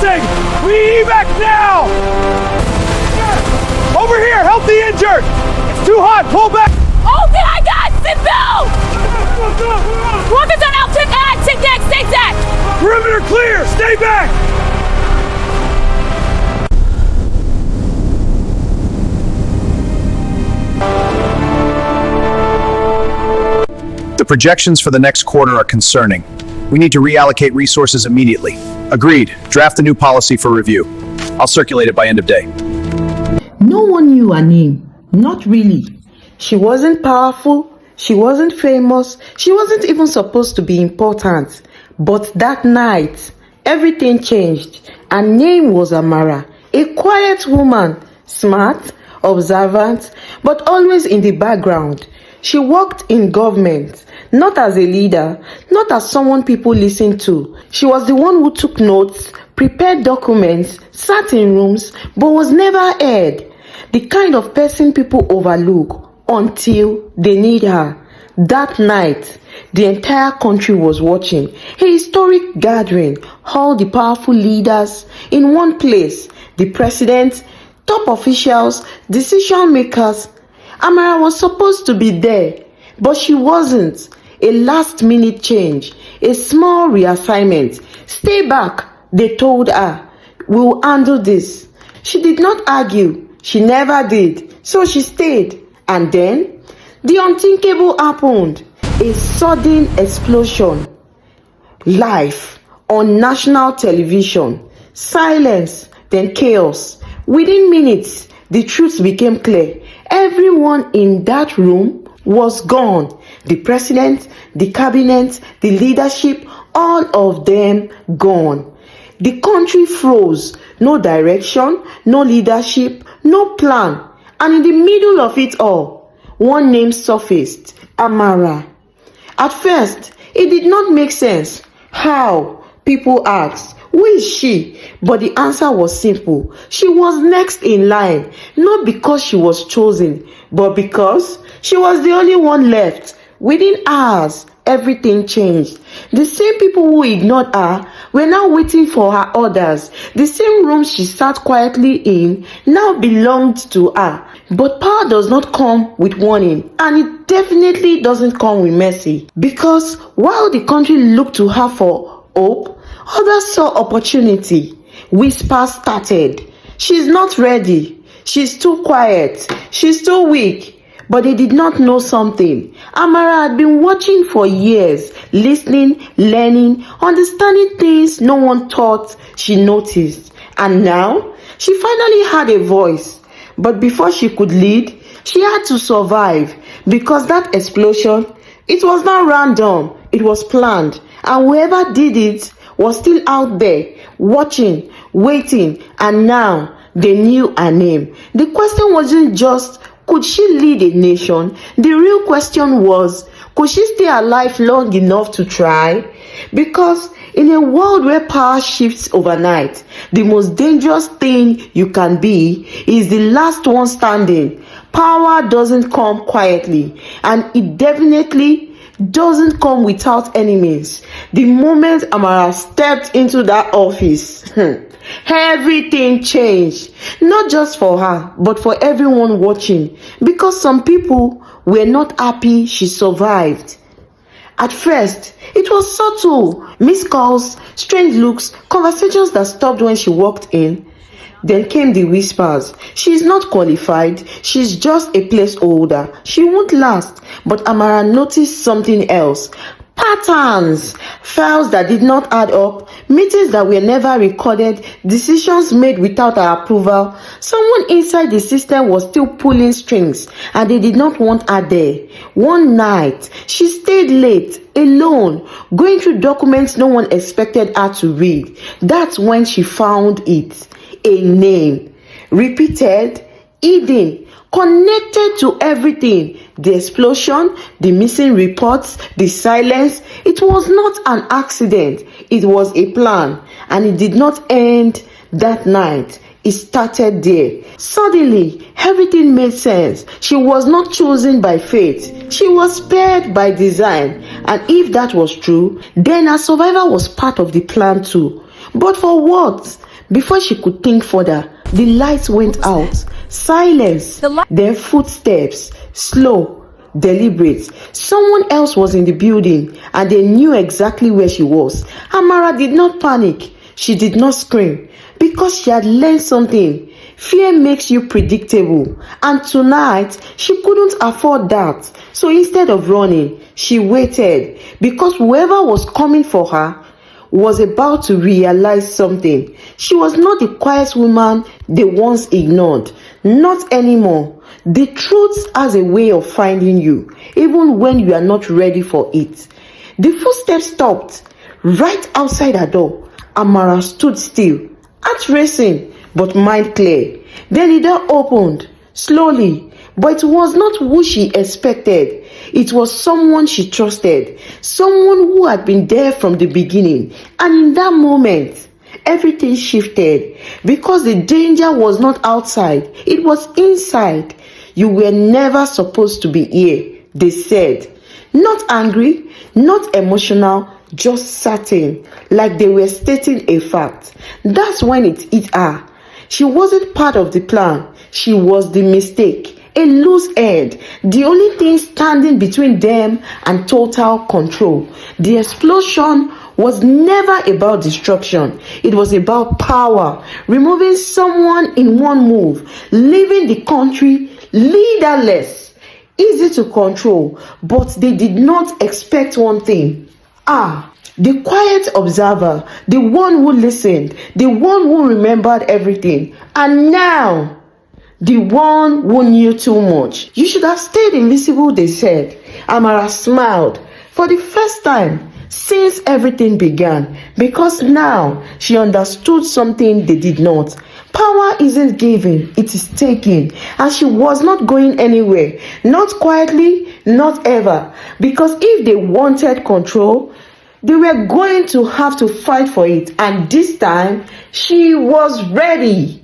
Advancing! We need evac now! Over here, help the injured! It's too hot, pull back! Hold it, I got Sibyl! Rockets on out, take that! Perimeter clear, stay back! The projections for the next quarter are concerning. We need to reallocate resources immediately. Agreed. Draft a new policy for review. I'll circulate it by end of day. No one knew her name. Not really. She wasn't powerful. She wasn't famous. She wasn't even supposed to be important. But that night, everything changed. Her name was Amara. A quiet woman. Smart, observant, but always in the background. She worked in government, not as a leader, not as someone people listen to. She was the one who took notes, prepared documents, sat in rooms, but was never heard. The kind of person people overlook until they need her. That night, the entire country was watching. A historic gathering, all the powerful leaders in one place. The president, top officials, decision makers. Amara was supposed to be there, but she wasn't. A last-minute change, a small reassignment. Stay back, they told her. We'll handle this. She did not argue. She never did. So she stayed. And then, the unthinkable happened. A sudden explosion. Live on national television. Silence, then chaos. Within minutes, the truth became clear. Everyone in that room was gone. The president, the cabinet, the leadership, all of them gone. The country froze. No direction, no leadership, no plan. And in the middle of it all, one name surfaced, Amara. At first, it did not make sense. How? People asked. Who is she? But the answer was simple. She was next in line, not because she was chosen, but because she was the only one left. Within hours, everything changed. The same people who ignored her were now waiting for her orders. The same room she sat quietly in now belonged to her. But power does not come with warning, and it definitely doesn't come with mercy. Because while the country looked to her for hope, others saw opportunity. Whispers started. She's not ready. She's too quiet. She's too weak. But they did not know something. Amara had been watching for years, listening, learning, understanding things no one thought she noticed. And now, she finally had a voice. But before she could lead, she had to survive. Because that explosion, it was not random. It was planned. And whoever did it was still out there, watching, waiting, and now they knew her name. The question wasn't just, could she lead a nation? The real question was, could she stay alive long enough to try? Because in a world where power shifts overnight, the most dangerous thing you can be is the last one standing. Power doesn't come quietly, and it definitely doesn't come without enemies. The moment Amara stepped into that office, everything changed. Not just for her, but for everyone watching. Because some people were not happy she survived. At first, it was subtle. Missed calls, strange looks, conversations that stopped when she walked in. Then came the whispers. She's not qualified. She's just a placeholder. She won't last. But Amara noticed something else. Patterns. Files that did not add up. Meetings that were never recorded. Decisions made without her approval. Someone inside the system was still pulling strings, and they did not want her there. One night, she stayed late, alone, going through documents no one expected her to read. That's when she found it. A name, repeated, hidden, connected to everything. The explosion, the missing reports, the silence. It was not an accident. It was a plan, and it did not end that night. It started there. Suddenly, everything made sense. She was not chosen by fate. She was spared by design. And if that was true, then her survival was part of the plan too. But for what? Before she could think further, the lights went out. Silence. Then footsteps. Slow, deliberate. Someone else was in the building and they knew exactly where she was. Amara did not panic. She did not scream because she had learned something. Fear makes you predictable, and tonight she couldn't afford that. So instead of running, she waited because whoever was coming for her was about to realize something. She was not the quiet woman they once ignored. Not anymore. The truth has a way of finding you, even when you are not ready for it. The footsteps stopped right outside her door. Amara stood still, heart racing, but mind clear. Then the door opened, slowly, but it was not who she expected. It was someone she trusted, someone who had been there from the beginning. And in that moment, everything shifted because the danger was not outside, it was inside. You were never supposed to be here, they said. Not angry, not emotional, just certain, like they were stating a fact. That's when it hit her. She wasn't part of the plan. She was the mistake, a loose end, the only thing standing between them and total control. The explosion was never about destruction. It was about power, removing someone in one move, leaving the country leaderless, easy to control. But they did not expect one thing. The quiet observer, the one who listened, the one who remembered everything, and now, the one who knew too much. You should have stayed invisible, they said. Amara smiled for the first time since everything began, because now she understood something they did not. Power isn't given, it is taken, and she was not going anywhere, not quietly, not ever, because if they wanted control, they were going to have to fight for it, and this time she was ready.